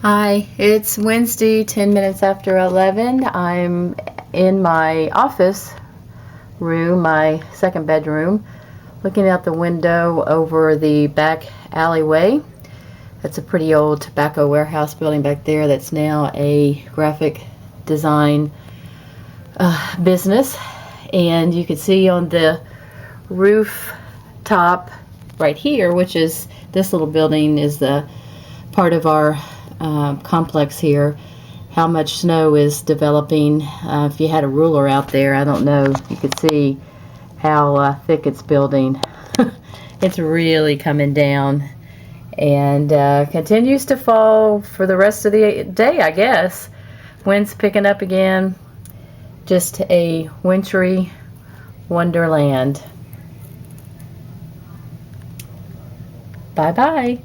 Hi, it's Wednesday, 10 minutes after 11. I'm in my office room, my second bedroom, looking out the window over the back alleyway. That's a pretty old tobacco warehouse building back there that's now a graphic design business. And you can see on the roof top right here, which is this little building, is the part of our complex here, how much snow is developing. If you had a ruler out there, I don't know, you could see how thick it's building. It's really coming down and continues to fall for the rest of the day, I guess. Wind's picking up again. Just a wintry wonderland. Bye bye.